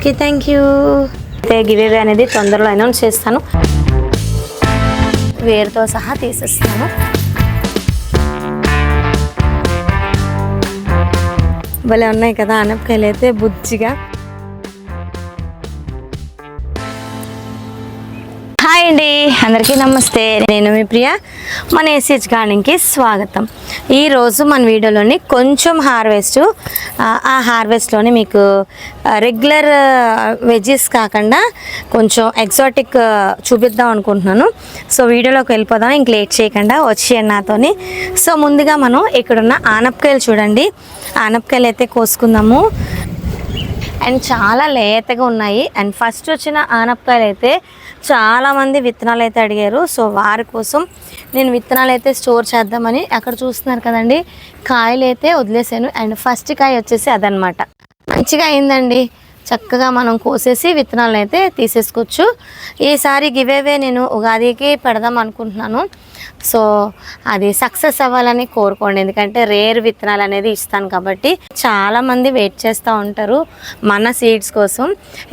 Okay, thank you. Giveaway అనేది తొందరలో announce చేస్తాను, వేరుతో సహా తీసేస్తాను. భలే ఉన్నాయి కదా ఆనపకాయలు అయితే బుజ్జిగా. హాయ్ అండి, అందరికీ నమస్తే. నేను మీ ప్రియా, మన ఏసీహెచ్ గార్డెన్కి స్వాగతం. ఈరోజు మన వీడియోలోని కొంచెం ఆ హార్వెస్ట్లోని మీకు రెగ్యులర్ వెజ్జెస్ కాకుండా కొంచెం ఎగ్జాటిక్ చూపిద్దాం అనుకుంటున్నాను. సో వీడియోలోకి వెళ్ళిపోదాం, ఇంక లేట్ చేయకుండా వచ్చేయండి నాతోని. సో ముందుగా మనం ఇక్కడున్న ఆనపకాయలు చూడండి. ఆనపకాయలు అయితే కోసుకుందాము. అండ్ చాలా లేతగా ఉన్నాయి. అండ్ ఫస్ట్ వచ్చిన ఆనపకాయలు అయితే చాలామంది విత్తనాలు అయితే అడిగారు. సో వారి కోసం నేను విత్తనాలు అయితే స్టోర్ చేద్దామని అక్కడ చూస్తున్నారు కదండి, కాయలు అయితే వదిలేసాను. అండ్ ఫస్ట్ కాయ వచ్చేసి అదనమాట. మంచిగా అయిందండి, చక్కగా మనం కోసేసి విత్తనాలను అయితే తీసేసుకోవచ్చు. ఈసారి గివేవే నేను ఉగాదికి పెడదాం అనుకుంటున్నాను. సో అది సక్సెస్ అవ్వాలని కోరుకోండి, ఎందుకంటే రేర్ విత్తనాలు అనేది ఇస్తాను కాబట్టి. చాలామంది వెయిట్ చేస్తూ ఉంటారు మన సీడ్స్ కోసం.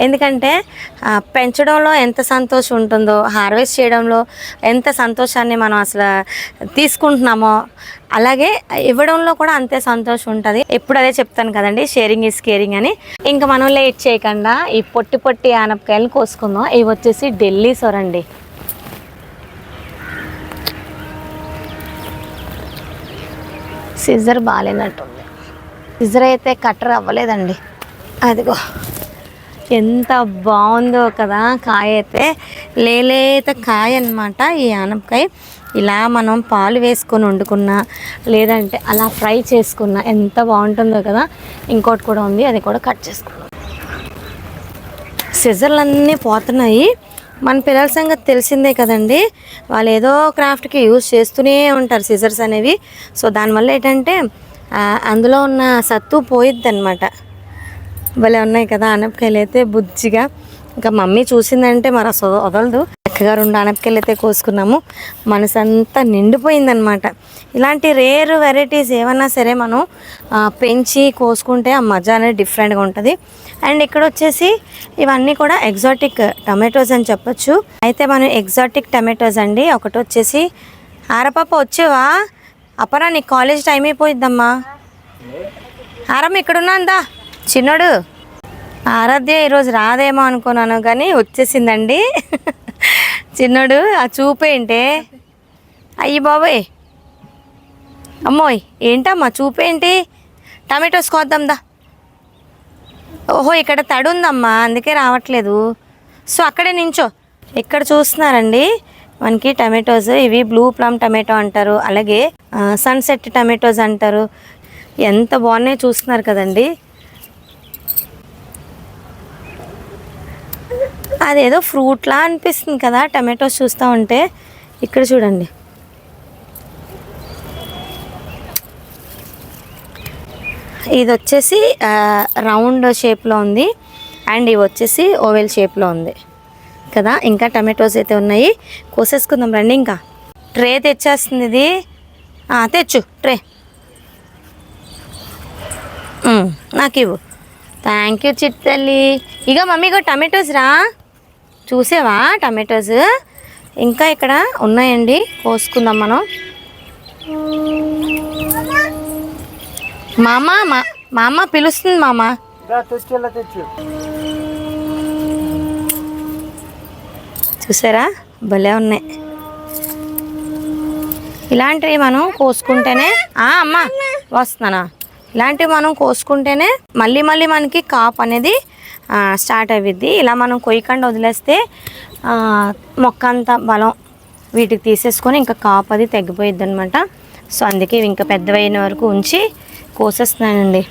ఎందుకంటే పెంచడంలో ఎంత సంతోషం ఉంటుందో, హార్వెస్ట్ చేయడంలో ఎంత సంతోషాన్ని మనం అసలు తీసుకుంటున్నామో, అలాగే ఇవ్వడంలో కూడా అంతే సంతోషం ఉంటుంది. ఎప్పుడు అదే చెప్తాను కదండి, షేరింగ్ ఈజ్ కేరింగ్ అని. ఇంకా మనం లేట్ చేయకుండా ఈ పొట్టి పొట్టి ఆనపకాయలు కోసుకుందాం. ఇవి వచ్చేసి ఢిల్లీ సొరండి. సిజర్ బాగాలేనట్టుంది, సిజర్ అయితే కట్టర్ అవ్వలేదండి. అదిగో ఎంత బాగుందో కదా కాయ అయితే, లేత కాయ అన్నమాట ఈ ఆనపకాయ. ఇలా మనం పాలు వేసుకొని వండుకున్నా, లేదంటే అలా ఫ్రై చేసుకున్నా ఎంత బాగుంటుందో కదా. ఇంకోటి కూడా ఉంది, అది కూడా కట్ చేసుకున్నాం. సిజర్లు అన్నీ పోతున్నాయి. మన పిల్లల సంగతి తెలిసిందే కదండి, వాళ్ళు ఏదో క్రాఫ్ట్కి యూజ్ చేస్తూనే ఉంటారు సిజర్స్ అనేవి. సో దానివల్ల ఏంటంటే అందులో ఉన్న సత్తు పోయిద్ది అనమాట. భలే ఉన్నాయి కదా ఆనపకాయలు అయితే బుజ్జిగా. ఇంకా మమ్మీ చూసిందంటే మరి అసలు వదలదు. చక్కగా 2 ఆనపకాయలు అయితే కోసుకున్నాము. మనసంతా నిండిపోయిందనమాట. ఇలాంటి రేర్ వెరైటీస్ ఏమన్నా సరే మనం పెంచి కోసుకుంటే ఆ మజా అనేది డిఫరెంట్గా ఉంటుంది. అండ్ ఇక్కడ వచ్చేసి ఇవన్నీ కూడా ఎగ్జాటిక్ టమాటోస్ అని చెప్పొచ్చు. అయితే మనం ఎగ్జాటిక్ టమాటోస్ అండి. ఒకటి వచ్చేసి ఆరపాప వచ్చేవా అపరా, నీకు కాలేజ్ టైం అయిపోయిద్దమ్మా. ఆరమ్మ ఇక్కడున్నాందా చిన్నోడు. ఆరాధ్య ఈరోజు రాదేమో అనుకున్నాను కానీ వచ్చేసిందండి చిన్నోడు. ఆ చూపేంటే, అయ్యి బాబోయ్, అమ్మోయ్ ఏంటమ్మా చూపేంటి. టమాటోస్ కోద్దాందా. ఓహో ఇక్కడ తడి ఉందమ్మా, అందుకే రావట్లేదు. సో అక్కడే నించో. ఇక్కడ చూస్తున్నారండి మనకి టమాటోస్. ఇవి బ్లూ ప్లమ్ టమాటో అంటారు, అలాగే సన్సెట్ టమాటోస్ అంటారు. ఎంత బాగున్నాయో చూస్తున్నారు కదండి. అదేదో ఫ్రూట్లా అనిపిస్తుంది కదా టమాటోస్ చూస్తూ ఉంటే. ఇక్కడ చూడండి, ఇది వచ్చేసి రౌండ్ షేప్లో ఉంది, అండ్ ఇవి వచ్చేసి ఓవెల్ షేప్లో ఉంది కదా. ఇంకా టమాటోస్ అయితే ఉన్నాయి, కోసేసుకుందాం రండి. ఇంకా ట్రే తెచ్చేస్తుంది ఇది. తెచ్చు ట్రే, నాకు ఇవ్వు. థ్యాంక్ యూ చిట్టల్లి. ఇక మమ్మీగో టమాటోస్ రా, చూసావా టమాటోస్. ఇంకా ఇక్కడ ఉన్నాయండి, కోసుకుందాం మనం. మా అమ్మ పిలుస్తుంది. మామ చూసారా భలే ఉన్నాయి. ఇలాంటివి మనం కోసుకుంటేనే అమ్మ వస్తున్నానా, ఇలాంటివి మనం కోసుకుంటేనే మళ్ళీ మనకి కాపు అనేది స్టార్ట్ అయ్యిద్ది. ఇలా మనం కొయ్యకుండా వదిలేస్తే మొక్క అంతా బలం వీటికి తీసేసుకొని ఇంకా కాపు అది తగ్గిపోయిద్ది అనమాట. సో అందుకే ఇంకా పెద్దవైన వరకు ఉంచి కోసేస్తున్నానండి.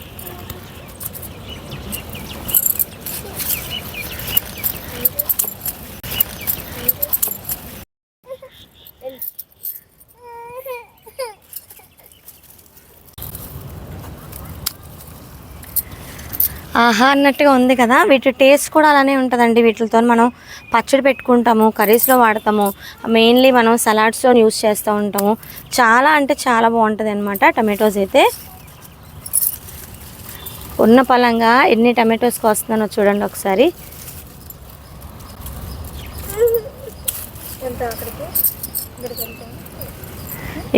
ఆహా అన్నట్టుగా ఉంది కదా. వీటి టేస్ట్ కూడా అలానే ఉంటుందండి. వీటితో మనం పచ్చడి పెట్టుకుంటాము, కర్రీస్లో వాడతాము, మెయిన్లీ మనం సలాడ్స్లో యూస్ చేస్తూ ఉంటాము. చాలా అంటే చాలా బాగుంటుంది అనమాట టమాటోస్ అయితే. ఉన్న పలంగా ఎన్ని టమాటోస్ కోస్తున్నానో చూడండి ఒకసారి.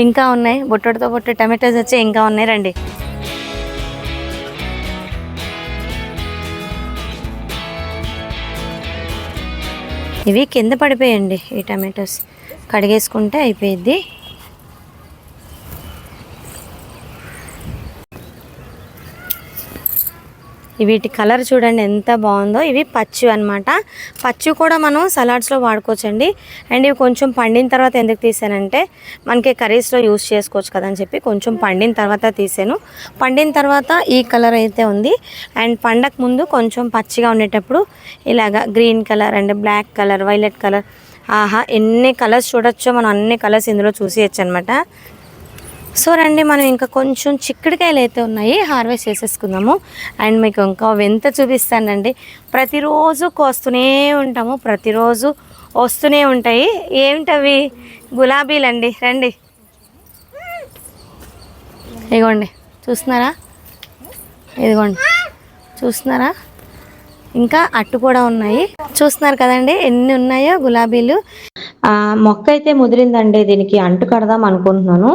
ఇంకా ఉన్నాయి, బొట్టడితో బొట్టు టమాటోస్ వచ్చి ఇంకా ఉన్నాయి. రండి. ఇవి కింద పడిపోయండి ఈ టమాటోస్, కడిగేసుకుంటే అయిపోయిద్ది. వీటి కలర్ చూడండి ఎంత బాగుందో. ఇవి పచ్చి అనమాట. పచ్చి కూడా మనం సలాడ్స్లో వాడుకోవచ్చండి. అండ్ ఇవి కొంచెం పండిన తర్వాత ఎందుకు తీసానంటే మనకి కర్రీస్లో యూస్ చేసుకోవచ్చు కదా అని చెప్పి కొంచెం పండిన తర్వాత తీసాను. పండిన తర్వాత ఈ కలర్ అయితే ఉంది. అండ్ పండగ ముందు కొంచెం పచ్చిగా ఉండేటప్పుడు ఇలాగా green colour and black colour, violet colour, ఆహా ఎన్ని కలర్స్ చూడొచ్చో మనం అన్ని కలర్స్ ఇందులో చూసేయచ్చు అనమాట. సో రండి, మనం ఇంకా కొంచెం చిక్కుడుకాయలు అయితే ఉన్నాయి, హార్వెస్ట్ చేసేసుకుందాము. అండ్ మీకు ఇంకా వింత చూపిస్తానండి. ప్రతిరోజు కోస్తూనే ఉంటాము, ప్రతిరోజు వస్తూనే ఉంటాయి. ఏమిటవి? గులాబీలండి. రండి, ఇదిగోండి చూస్తున్నారా, ఇదిగోండి చూస్తున్నారా, ఇంకా అట్టు కూడా ఉన్నాయి. చూస్తున్నారు కదండి ఎన్ని ఉన్నాయో గులాబీలు. మొక్క అయితే ముదిరిందండి. దీనికి అంటు కడదాం అనుకుంటున్నాను.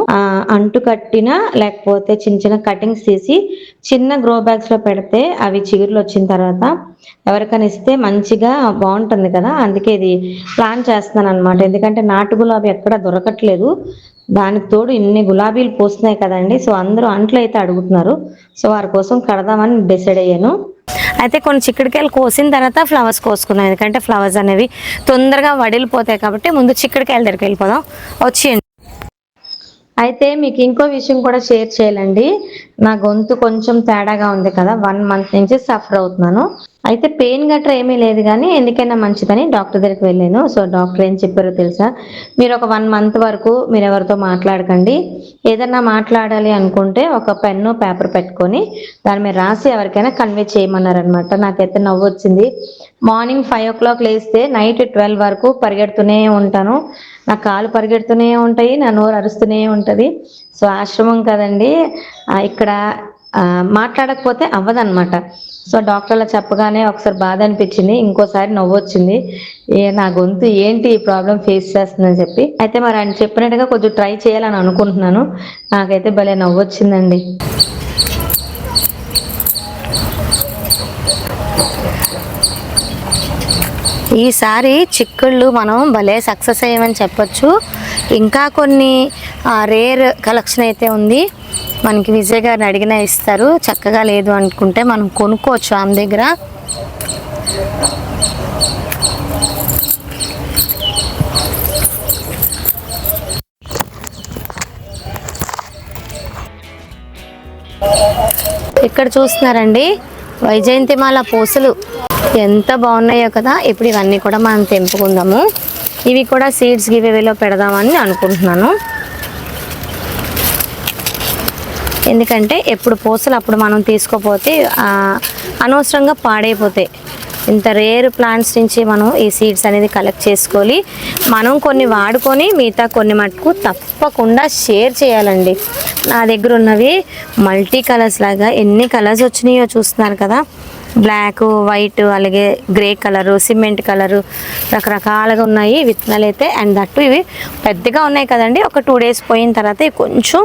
అంటు కట్టినా లేకపోతే చిన్న చిన్న కటింగ్స్ తీసి చిన్న గ్రో బ్యాగ్స్ లో పెడితే అవి చిగుర్లు వచ్చిన తర్వాత ఎవరికైనా ఇస్తే మంచిగా బాగుంటుంది కదా. అందుకే ఇది ప్లాన్ చేస్తున్నాను అనమాట. ఎందుకంటే నాటు గులాబీ ఎక్కడ దొరకట్లేదు. దానికి తోడు ఇన్ని గులాబీలు పోస్తున్నాయి కదండి. సో అందరూ అంట్లు అయితే అడుగుతున్నారు. సో వారి కోసం కడదామని డిసైడ్ అయ్యాను. అయితే కొన్ని చిక్కుడుకాయలు కోసిన తర్వాత ఫ్లవర్స్ కోసుకున్నాం. ఎందుకంటే ఫ్లవర్స్ అనేవి తొందరగా వడిలిపోతాయి కాబట్టి ముందు చిక్కుడుకాయల దగ్గరికి వెళ్ళిపోదాం. వచ్చేయండి. అయితే మీకు ఇంకో విషయం కూడా షేర్ చేయాలండి. నా గొంతు కొంచెం తేడాగా ఉంది కదా, 1 month నుంచి సఫర్ అవుతున్నాను. అయితే పెయిన్ గట్రా ఏమీ లేదు, కానీ ఎందుకైనా మంచిదని డాక్టర్ దగ్గరికి వెళ్ళాను. సో డాక్టర్ ఏం చెప్పారో తెలుసా? మీరు ఒక 1 month వరకు మీరు ఎవరితో మాట్లాడకండి. ఏదన్నా మాట్లాడాలి అనుకుంటే ఒక పెన్ను పేపర్ పెట్టుకొని దాని మీద రాసి ఎవరికైనా కన్వే చేయమన్నారనమాట. నాకైతే నవ్వు వచ్చింది. మార్నింగ్ 5 o'clock లేస్తే నైట్ 12 వరకు పరిగెడుతూనే ఉంటాను. నా కాలు పరిగెడుతూనే ఉంటాయి, నా నోరు అరుస్తూనే ఉంటుంది. సో ఆశ్రమం కదండి, ఇక్కడ మాట్లాడకపోతే అవ్వదన్నమాట. సో డాక్టర్ అలా చెప్పగానే ఒకసారి బాధ అనిపించింది, ఇంకోసారి నవ్వు వచ్చింది. నా గొంతు ఏంటి ఈ ప్రాబ్లం ఫేస్ చేస్తుందని చెప్పి. అయితే మరి ఆయన చెప్పినట్టుగా కొంచెం ట్రై చేయాలని అనుకుంటున్నాను. నాకైతే భలే నవ్వు వచ్చిందండి. ఈసారి చిక్కుళ్ళు మనం భలే సక్సెస్ అయ్యామని చెప్పొచ్చు. ఇంకా కొన్ని రేర్ కలెక్షన్ అయితే ఉంది. మనకి విజయ్ గారిని అడిగినా ఇస్తారు. చక్కగా లేదు అనుకుంటే మనం కొనుక్కోవచ్చు ఆమె దగ్గర. ఇక్కడ చూస్తున్నారండి వైజయంతిమాల పూసలు ఎంత బాగున్నాయో కదా. ఇప్పుడు ఇవన్నీ కూడా మనం తెంపుకుందాము. ఇవి కూడా సీడ్స్ గివేవేలో పెడదామని అనుకుంటున్నాను. ఎందుకంటే ఎప్పుడు పూసలు అప్పుడు మనం తీసుకోపోతే అనవసరంగా పాడైపోతాయి. ఇంత రేర్ ప్లాంట్స్ నుంచి మనం ఈ సీడ్స్ అనేది కలెక్ట్ చేసుకోవాలి. మనం కొన్ని వాడుకొని మిగతా కొన్ని మటుకు తప్పకుండా షేర్ చేయాలండి. నా దగ్గర ఉన్నవి మల్టీ కలర్స్ లాగా ఎన్ని కలర్స్ వచ్చినాయో చూస్తున్నారు కదా. బ్లాక్, వైట్, అలాగే గ్రే కలరు, సిమెంట్ కలరు, రకరకాలుగా ఉన్నాయి విత్తనాలు అయితే. అండ్ దట్టు ఇవి పెద్దగా ఉన్నాయి కదండి. ఒక 2 days పోయిన తర్వాత ఇవి కొంచెం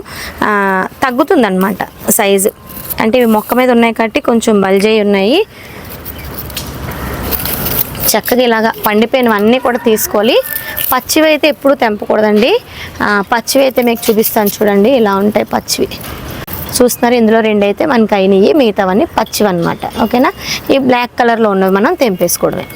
తగ్గుతుందన్నమాట సైజు. అంటే ఇవి మొక్క మీద ఉన్నాయి కాబట్టి కొంచెం బల్జై ఉన్నాయి. చక్కగా ఇలాగా పండిపోయినవన్నీ కూడా తీసుకోవాలి. పచ్చివి అయితే ఎప్పుడు తెంపకూడదండి. పచ్చివి అయితే మీకు చూపిస్తాను చూడండి, ఇలా ఉంటాయి పచ్చివి. చూస్తున్నారు, ఇందులో 2 అయితే మనకి అయినాయి, మిగతావన్నీ పచ్చివి అనమాట. ఓకేనా? ఈ బ్లాక్ కలర్లో ఉన్నవి మనం తెంపేసుకోవడమే.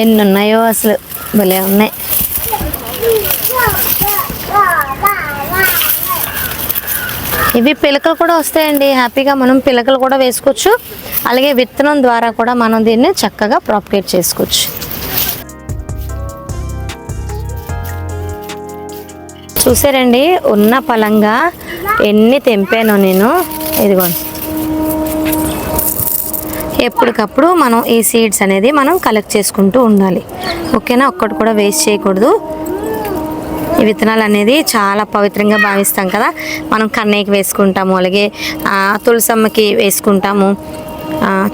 ఎన్ని ఉన్నాయో అసలు, భలే ఉన్నాయి. ఇవి పిలకలు కూడా వస్తాయండి. హ్యాపీగా మనం పిలకలు కూడా వేసుకోవచ్చు. అలాగే విత్తనం ద్వారా కూడా మనం దీన్ని చక్కగా ప్రాపగేట్ చేసుకోవచ్చు. చూసారండి, ఉన్న పలంగా ఎన్ని తెంపానో నేను. ఇదిగోండి, ఎప్పటికప్పుడు మనం ఈ సీడ్స్ అనేది మనం కలెక్ట్ చేసుకుంటూ ఉండాలి, ఓకేనా? ఒక్కటి కూడా వేస్ట్ చేయకూడదు. ఈ విత్తనాలు అనేది చాలా పవిత్రంగా భావిస్తాం కదా. మనం కన్నయ్యకి వేసుకుంటాము, అలాగే తులసమ్మకి వేసుకుంటాము,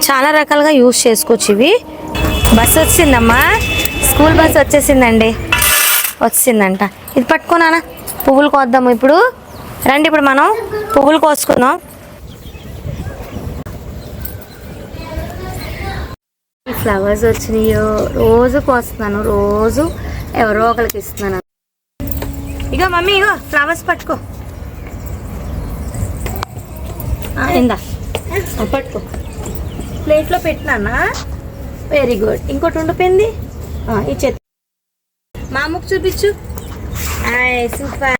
చాలా రకాలుగా యూస్ చేసుకోవచ్చు ఇవి. బస్సు వచ్చిందమ్మా, స్కూల్ బస్సు వచ్చేసిందండి, వచ్చిందంట. ఇది పట్టుకున్నానా, పువ్వులు కోద్దాము ఇప్పుడు. రండి, ఇప్పుడు మనం పువ్వులు కోసుకుందాం. ఈ ఫ్లవర్స్ వచ్చినాయో రోజు కోస్తున్నాను, రోజు ఎవరో ఒకరికి ఇస్తున్నాను. ఇగో మమ్మీ, ఇగో ఫ్లవర్స్ పట్టుకో. ఇందా పట్టుకో, ప్లేట్లో పెట్టినా. Very good. ఇంకోటి ఉండిపోయింది, ఈ చేతి మా అమ్మకు చూపించు. సూపర్.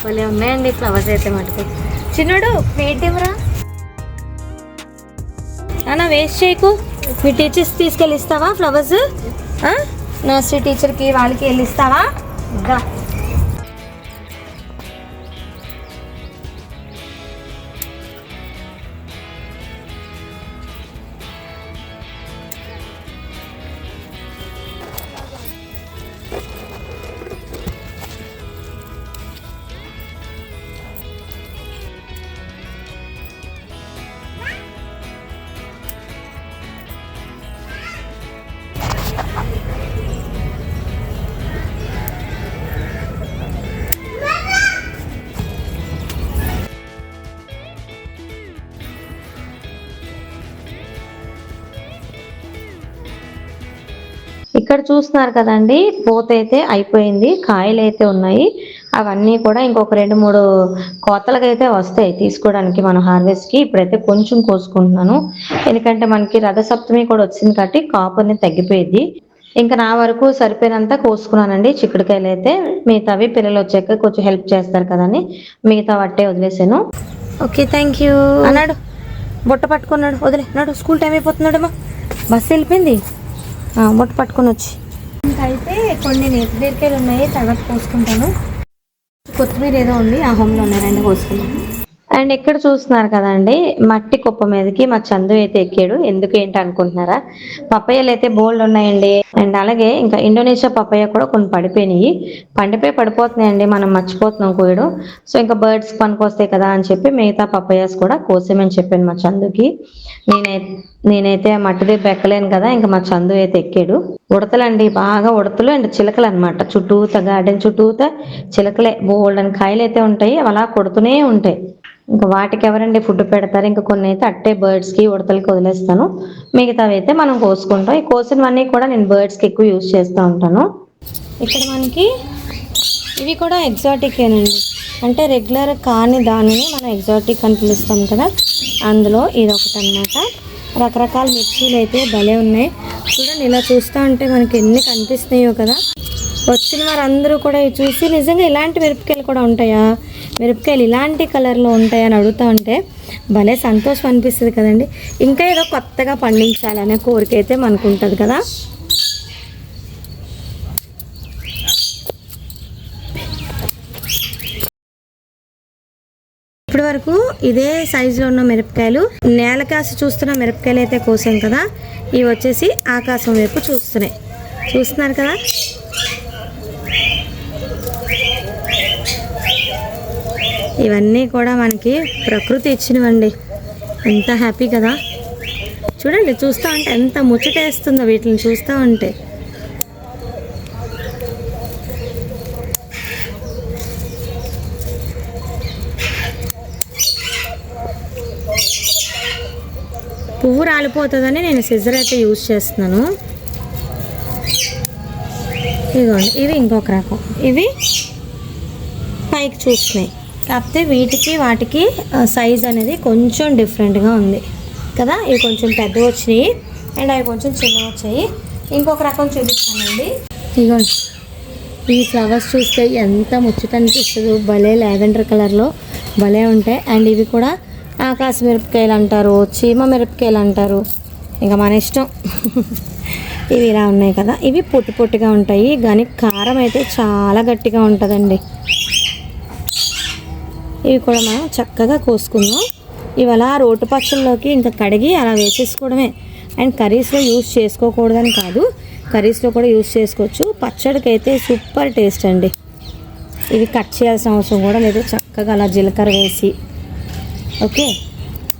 భలే ఉన్నాయండి ఫ్లవర్స్ అయితే మటుకు. చిన్నడు ప్లేట్ ఇవ్వరా అన్న, వేస్ట్ చేయకు. మీ టీచర్స్ తీసుకెళ్ళి ఇస్తావా ఫ్లవర్స్? నర్సరీ టీచర్కి వాళ్ళకి వెళ్ళి ఇస్తావా? ఇంకా ఇక్కడ చూస్తున్నారు కదండి, పూత అయితే అయిపోయింది, కాయలు అయితే ఉన్నాయి. అవన్నీ కూడా ఇంకొక 2-3 కోతలకు అయితే వస్తాయి తీసుకోవడానికి మనం హార్వెస్ట్కి. ఇప్పుడైతే కొంచెం కోసుకుంటున్నాను, ఎందుకంటే మనకి రథసప్తమి కూడా వచ్చింది కాబట్టి కాపు అనేది తగ్గిపోయింది. ఇంకా నా వరకు సరిపోయినంత కోసుకున్నానండి చిక్కుడుకాయలు అయితే. మిగతావి పిల్లలు వచ్చాక కొంచెం హెల్ప్ చేస్తారు కదని మిగతా వట్టే వదిలేసాను. ఓకే, థ్యాంక్ యూ అన్నాడు. బుట్ట పట్టుకున్నాడు, వదిలే నాడు, స్కూల్ టైం అయిపోతున్నాడమ్మా, బస్సు వెళ్ళిపోయింది. బొట్టు పట్టుకొని వచ్చి. ఇంకైతే కొన్ని నేతి బీరకాయలు ఉన్నాయి, తర్వాత కోసుకుంటాను. కొత్తిమీర ఏదో ఉంది, ఆ హోమ్లో ఉన్నాయి, 2 కోసుకుంటాను. అండ్ ఇక్కడ చూస్తున్నారు కదండి, మట్టి కుప్ప మీదకి మా చందు అయితే ఎక్కాడు. ఎందుకు ఏంటి అనుకుంటున్నారా, పప్పయ్యలు అయితే బోల్డ్ ఉన్నాయండి. అండ్ అలాగే ఇంకా ఇండోనేషియా పప్పయ్య కూడా కొన్ని పడిపోయినాయి, పడిపోతున్నాయండి, మనం మర్చిపోతున్నాం కోయడం. సో ఇంకా బర్డ్స్ పనికొస్తాయి కదా అని చెప్పి మిగతా పప్పయ్యాస్ కూడా కోసేమని చెప్పాను మా చందుకి. నేనైతే మట్టిది ఎక్కలేను కదా, ఇంకా మా చందు అయితే ఎక్కాడు. ఉడతలండి, బాగా ఉడతలు అండ్ చిలకలు అనమాట. చుట్టూతా గార్డెన్ చుట్టూతా చిలకలే, బోల్డ్ అని కాయలు అయితే ఉంటాయి, అలా కొడుతూనే ఉంటాయి. ఇంకా వాటికి ఎవరండి ఫుడ్ పెడతారు. ఇంకా కొన్ని అయితే అట్టే బర్డ్స్కి ఉడతలకి వదిలేస్తాను, మిగతావి అయితే మనం కోసుకుంటాం. ఈ కోసినవన్నీ కూడా నేను బర్డ్స్కి ఎక్కువ యూజ్ చేస్తూ ఉంటాను. ఇక్కడ మనకి ఇవి కూడా ఎగ్జాటికేనండి, అంటే రెగ్యులర్ కాని దానిని మనం ఎగ్జాటిక్ అని పిలుస్తాం కదా, అందులో ఇది ఒకటి అనమాట. రకరకాల మిర్చీలు అయితే భలే ఉన్నాయి చూడండి. ఇలా చూస్తూ ఉంటే మనకి ఎన్ని కనిపిస్తున్నాయో కదా. వచ్చిన వారందరూ కూడా చూసి నిజంగా ఇలాంటి మిరపకాయలు కూడా ఉంటాయా, మిరపకాయలు ఇలాంటి కలర్లో ఉంటాయా అని అడుగుతూ ఉంటే భలే సంతోషం అనిపిస్తుంది కదండి. ఇంకా ఏదో కొత్తగా పండించాలనే కోరిక అయితే మనకు ఉంటుంది కదా. ఇప్పటి వరకు ఇదే సైజులో ఉన్న మిరపకాయలు, నేలకాసి చూస్తున్న మిరపకాయలు అయితే కోసాం కదా, ఇవి వచ్చేసి ఆకాశం వైపు చూస్తున్నారు కదా. ఇవన్నీ కూడా మనకి ప్రకృతి ఇచ్చినవండి, ఎంత హ్యాపీ కదా. చూడండి, చూస్తూ ఉంటే ఎంత ముచ్చటేస్తుందో వీటిని చూస్తూ ఉంటే. పువ్వు రాలిపోతుందని నేను సిజర్ అయితే యూజ్ చేస్తున్నాను. ఇదిగోండి, ఇవి ఇంకొక రకం, ఇవి పైకి చూస్తున్నాయి, కాకపోతే వీటికి వాటికి సైజ్ అనేది కొంచెం డిఫరెంట్గా ఉంది కదా. ఇవి కొంచెం పెద్దవి వచ్చినాయి అండ్ అవి కొంచెం చిన్నవి వచ్చాయి. ఇంకొక రకం చూపిస్తానండి. ఇదిగోండి, ఈ ఫ్లవర్స్ చూస్తే ఎంత ముచ్చట అనిపిస్తుందో, భలే లావెండర్ కలర్లో భలే ఉంటాయి. అండ్ ఇవి కూడా ఆకాశ మిరపకాయలు అంటారు, చీమ మిరపకాయలు అంటారు, ఇంకా మన ఇష్టం. ఇవి ఇలా ఉన్నాయి కదా, ఇవి పొట్టి పొట్టిగా ఉంటాయి కానీ కారం అయితే చాలా గట్టిగా ఉంటుందండి. ఇవి కూడా మనం చక్కగా కోసుకుందాం. ఇవాళ రోటి పచ్చళ్ళలోకి ఇంకా కడిగి అలా వేసేసుకోవడమే. అండ్ కర్రీస్లో యూస్ చేసుకోకూడదని కాదు, కర్రీస్లో కూడా యూస్ చేసుకోవచ్చు. పచ్చడికి అయితే సూపర్ టేస్ట్ అండి. ఇవి కట్ చేయాల్సిన అవసరం కూడా లేదు. చక్కగా అలా జీలకర్ర వేసి, ఓకే,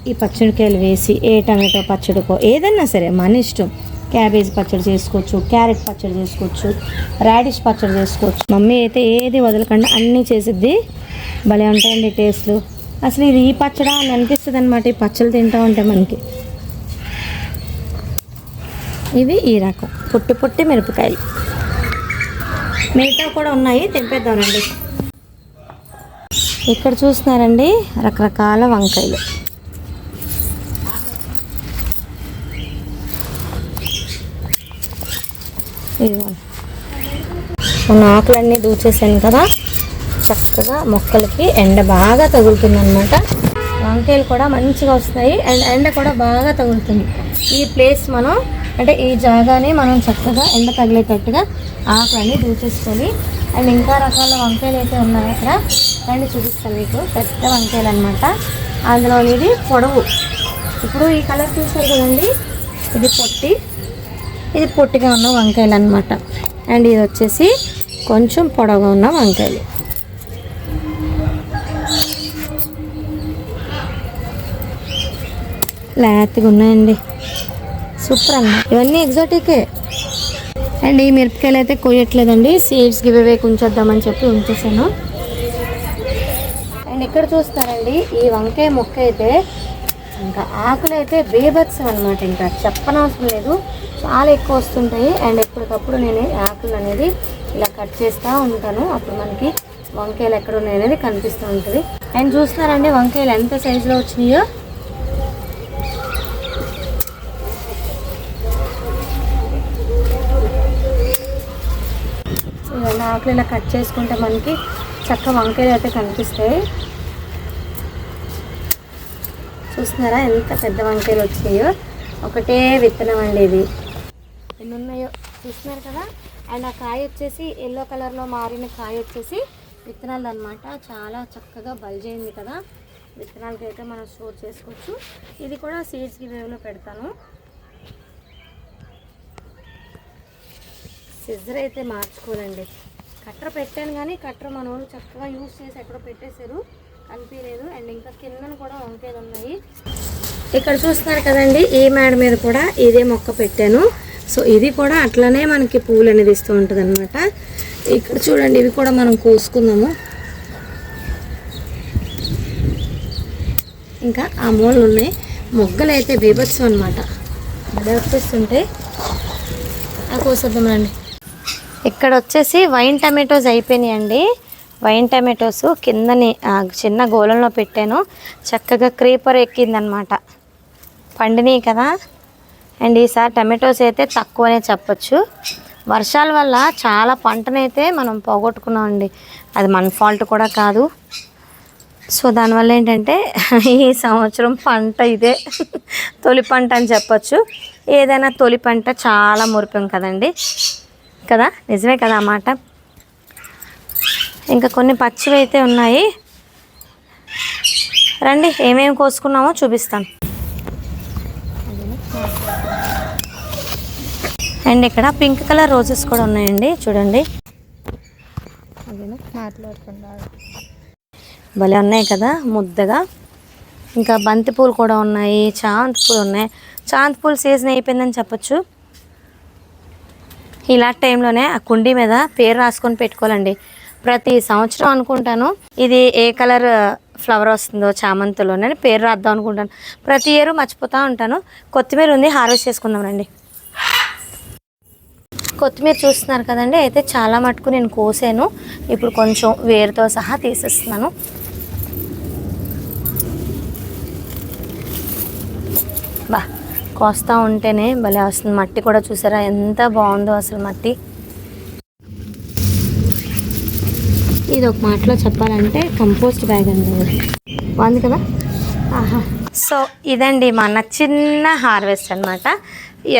ఈ పచ్చడికాయలు వేసి, ఏ టమాటో పచ్చడికో ఏదన్నా సరే మన ఇష్టం. క్యాబేజ్ పచ్చడి చేసుకోవచ్చు, క్యారెట్ పచ్చడి చేసుకోవచ్చు, రాడిష్ పచ్చడి చేసుకోవచ్చు. మమ్మీ అయితే ఏది వదలకుండా అన్నీ చేసిద్ది. భలే ఉంటాయండి టేస్ట్లు. అసలు ఇది ఈ పచ్చడా అని అనిపిస్తుంది అనమాట ఈ పచ్చళ్ళు తింటూ ఉంటే మనకి. ఇవి ఈ రకం పొట్టి పొట్టి మిరపకాయలు. మిగతా కూడా ఉన్నాయి, తెంపేద్దామండి. ఇక్కడ చూస్తున్నారండి రకరకాల వంకాయలు. మన ఆకులన్నీ దూచేసాను కదా, చక్కగా మొక్కలకి ఎండ బాగా తగులుతుందన్నమాట. వంకాయలు కూడా మంచిగా వస్తాయి అండ్ ఎండ కూడా బాగా తగులుతుంది. ఈ ప్లేస్ మనం అంటే ఈ జాగాని మనం చక్కగా ఎండ తగిలేటట్టుగా ఆకులన్నీ దూచేసుకొని, అండ్ ఇంకా రకాల వంకాయలు అయితే ఉన్నాయి అక్కడ. అండ్ చూపిస్తాను మీకు, పెద్ద వంకాయలు అనమాట. అందులో ఇది పొడవు. ఇప్పుడు ఈ కలర్ చూసారు కదండి, ఇది పొట్టిగా ఉన్న వంకాయలు అనమాట. అండ్ ఇది వచ్చేసి కొంచెం పొడవుగా ఉన్న వంకాయలు. లేతగా ఉన్నాయండి, సూపర్ అన్నమాట. ఇవన్నీ ఎగ్జాటికే. అండ్ ఈ మిరపకాయలు అయితే కొయ్యట్లేదండి, సీడ్స్ గివ్వే ఉంచేద్దామని చెప్పి ఉంచేసాను. అండ్ ఇక్కడ చూస్తారండి ఈ వంకాయ మొక్క అయితే ఇంకా ఆకులు అయితే బేబత్సం అనమాట. ఇంకా చెప్పనవసరం లేదు, చాలా ఎక్కువ వస్తుంటాయి. అండ్ ఎప్పటికప్పుడు నేను ఆకులు అనేది ఇలా కట్ చేస్తూ ఉంటాను. అప్పుడు మనకి వంకాయలు ఎక్కడ ఉన్నాయి అనేది కనిపిస్తూ ఉంటుంది. అండ్ చూస్తున్నారండి వంకాయలు ఎంత సైజులో వచ్చినాయో. ఇవన్నీ ఆకులు ఇలా కట్ చేసుకుంటే మనకి చక్క వంకాయలు అయితే కనిపిస్తాయి. చూస్తున్నారా ఎంత పెద్ద వంకాయలు వచ్చాయో. ఒకటే విత్తనం అండి ఇది. ఎన్ని ఉన్నాయో చూస్తున్నారు కదా. అండ్ ఆ కాయ వచ్చేసి ఎల్లో కలర్లో మారిన కాయ వచ్చేసి విత్తనాలు అనమాట. చాలా చక్కగా బల్జైంది కదా. విత్తనాలకి అయితే మనం స్టోర్ చేసుకోవచ్చు. ఇది కూడా సీడ్స్ గివేలో పెడతాను. సిజర్ అయితే మార్చుకోనండి. కట్టర్ పెట్టాను కానీ కట్టర్ మన వాళ్ళు చక్కగా యూజ్ చేసి ఎక్కడో పెట్టేశారు, కనిపించలేదు. అండ్ ఇంకా కిందన కూడా వంకాయలు ఉన్నాయి. ఇక్కడ చూస్తున్నారు కదండి, ఈ మేడ మీద కూడా ఇదే మొక్క పెట్టాను. సో ఇది కూడా అట్లనే మనకి పూలు అనేది ఇస్తూ ఉంటుంది అనమాట. ఇక్కడ చూడండి, ఇవి కూడా మనం కోసుకుందాము. ఇంకా ఆ మూలలు ఉన్నాయి. మొగ్గలు అయితే బీభత్సం అనమాట, వచ్చేస్తుంటే ఆ కోసేద్దామండి. ఇక్కడ వచ్చేసి వైన్ టమాటోస్ అయిపోయినాయండి. వైన్ టమాటోస్ కిందని చిన్న గోళంలో పెట్టాను. చక్కగా క్రీపర్ ఎక్కిందనమాట, పండినాయి కదా. అండ్ ఈసారి టమాటోస్ అయితే తక్కువనే చెప్పచ్చు. వర్షాల వల్ల చాలా పంటనైతే మనం పోగొట్టుకున్నామండి. అది మన ఫాల్ట్ కూడా కాదు. సో దానివల్ల ఏంటంటే ఈ సంవత్సరం పంట ఇదే తొలి పంట అని చెప్పచ్చు. ఏదైనా తొలి పంట చాలా మురిపం కదండి, కదా, నిజమే కదా అన్నమాట. ఇంకా కొన్ని పచ్చివి అయితే ఉన్నాయి. రండి ఏమేమి కోసుకున్నామో చూపిస్తాను. అండ్ ఇక్కడ పింక్ కలర్ రోజెస్ కూడా ఉన్నాయండి, చూడండి. భలే ఉన్నాయి కదా ముద్దగా. ఇంకా బంతి పూలు కూడా ఉన్నాయి, చామంతి పూలు ఉన్నాయి. చామంతి పూలు సీజన్ అయిపోయిందని చెప్పచ్చు. ఇలా టైంలోనే ఆ కుండీ మీద పేరు రాసుకొని పెట్టుకోవాలండి. ప్రతి సంవత్సరం అనుకుంటాను ఇది ఏ కలర్ ఫ్లవర్ వస్తుందో చామంతిలోనే పేరు రాద్దాం అనుకుంటాను. ప్రతి ఇయర్ మర్చిపోతూ ఉంటాను. కొత్తిమీర ఉంది, హార్వెస్ట్ చేసుకుందాం రండి. కొత్తిమీర చూస్తున్నారు కదండి, అయితే చాలా మటుకు నేను కోసాను. ఇప్పుడు కొంచెం వేరుతో సహా తీసేస్తున్నాను. బా కోస్తూ ఉంటేనే భలే వస్తుంది. మట్టి కూడా చూసారా ఎంత బాగుందో అసలు మట్టి. ఇది ఒక మాటలో చెప్పాలంటే కంపోస్ట్ బ్యాగ్ అండి, బాగుంది కదా. సో ఇదండి మన చిన్న హార్వెస్ట్ అనమాట.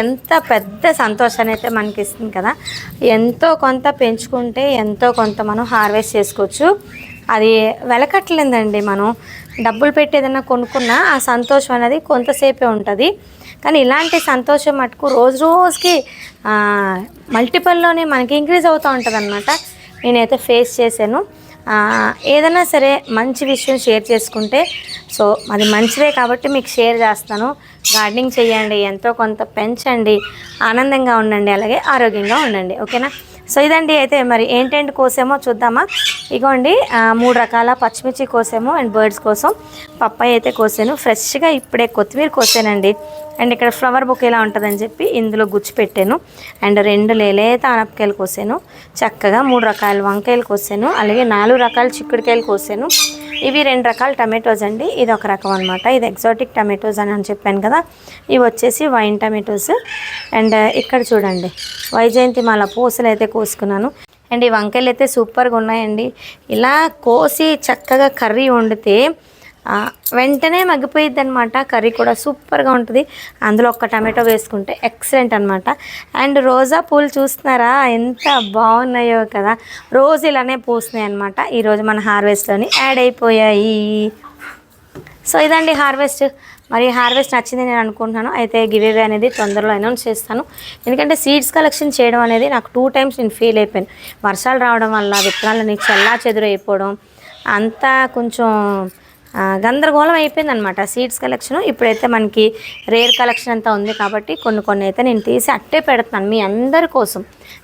ఎంత పెద్ద సంతోషాన్ని అయితే మనకి ఇస్తుంది కదా. ఎంతో కొంత పెంచుకుంటే ఎంతో కొంత మనం హార్వెస్ట్ చేసుకోవచ్చు. అది వెలకట్టలేదండి. మనం డబ్బులు పెట్టి ఏదైనా కొనుక్కున్నా ఆ సంతోషం అనేది కొంతసేపే ఉంటుంది. కానీ ఇలాంటి సంతోషం మటుకు రోజు రోజుకి మల్టిపుల్లోనే మనకి ఇంక్రీజ్ అవుతూ ఉంటుంది అనమాట. నేనైతే ఫేస్ చేశాను. ఏదైనా సరే మంచి విషయం షేర్ చేసుకుంటే సో అది మంచిదే కాబట్టి మీకు షేర్ చేస్తాను. గార్డెనింగ్ చేయండి, ఎంతో కొంత పెంచండి, ఆనందంగా ఉండండి, అలాగే ఆరోగ్యంగా ఉండండి. ఓకేనా. సో ఇదండి. అయితే మరి ఏంటంటే కోసేమో చూద్దామా. ఇగోండి 3 రకాల పచ్చిమిర్చి కోసాము అండ్ బర్డ్స్ కోసం పప్పాయి అయితే కోసాను. ఫ్రెష్గా ఇప్పుడే కొత్తిమీర కోసానండి. అండ్ ఇక్కడ ఫ్లవర్ బుక్ ఎలా ఉంటుందని చెప్పి ఇందులో గుచ్చి పెట్టాను. అండ్ 2 లేత ఆనపకాయలు కోసాను. చక్కగా 3 రకాల వంకాయలు కోసాను. అలాగే 4 రకాల చిక్కుడుకాయలు కోసాను. ఇవి 2 రకాల టమాటోస్ అండి. ఇది ఒక రకం అనమాట. ఇది ఎగ్జాటిక్ టమాటోస్ అని చెప్పాను కదా. ఇవి వచ్చేసి వైన్ టమాటోస్. అండ్ ఇక్కడ చూడండి వైజయంతిమాల పూసలు అయితే కోసుకున్నాను. అండ్ ఈ వంకాయలు అయితే సూపర్గా ఉన్నాయండి. ఇలా కోసి చక్కగా కర్రీ వండితే వెంటనే మగ్గిపోయిద్ది అనమాట. కర్రీ కూడా సూపర్గా ఉంటుంది. అందులో ఒక్క టమాటో వేసుకుంటే ఎక్సలెంట్ అనమాట. అండ్ రోజా పూలు చూస్తున్నారా ఎంత బాగున్నాయో కదా. రోజు ఇలానే పూస్తున్నాయి అనమాట. ఈరోజు మన హార్వెస్ట్లోని యాడ్ అయిపోయాయి. సో ఇదండి హార్వెస్ట్. మరి హార్వెస్ట్ నచ్చింది నేను అనుకుంటున్నాను. అయితే గివేవే అనేది తొందరలో అనౌన్స్ చేస్తాను. ఎందుకంటే సీడ్స్ కలెక్షన్ చేయడం అనేది నాకు 2 times నేను ఫెయిల్ అయిపోయాను. వర్షాలు రావడం వల్ల విత్తనాలని చెల్లా చెదురు అయిపోవడం అంతా కొంచెం గందరగోళం అయిపోయింది అనమాట సీడ్స్ కలెక్షన్. ఇప్పుడైతే మనకి రేర్ కలెక్షన్ అంతా ఉంది కాబట్టి కొన్ని అయితే నేను తీసి అట్టే పెడుతున్నాను మీ అందరి కోసం.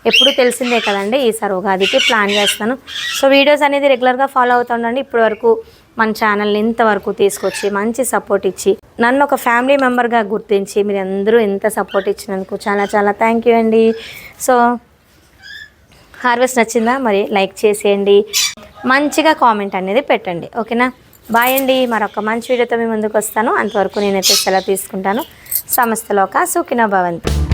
ఎప్పుడు తెలిసిందే కదండి. ఈసారి ఉగాదికి ప్లాన్ చేస్తాను. సో వీడియోస్ అనేది రెగ్యులర్గా ఫాలో అవుతుండండి. ఇప్పటి వరకు మన ఛానల్ని ఇంతవరకు తీసుకొచ్చి మంచి సపోర్ట్ ఇచ్చి నన్ను ఒక ఫ్యామిలీ మెంబర్గా గుర్తించి మీరు అందరూ ఎంత సపోర్ట్ ఇచ్చినందుకు చాలా చాలా థ్యాంక్ యూ అండి. సో హార్వెస్ట్ నచ్చిందా మరి లైక్ చేసేయండి, మంచిగా కామెంట్ అనేది పెట్టండి. ఓకేనా. బాయ్ అండి. మరొక మంచి వీడియోతో మీ ముందుకు వస్తాను. అంతవరకు నేనైతే సెలవు తీసుకుంటాను. సమస్తలోక సుఖినో భవంతు.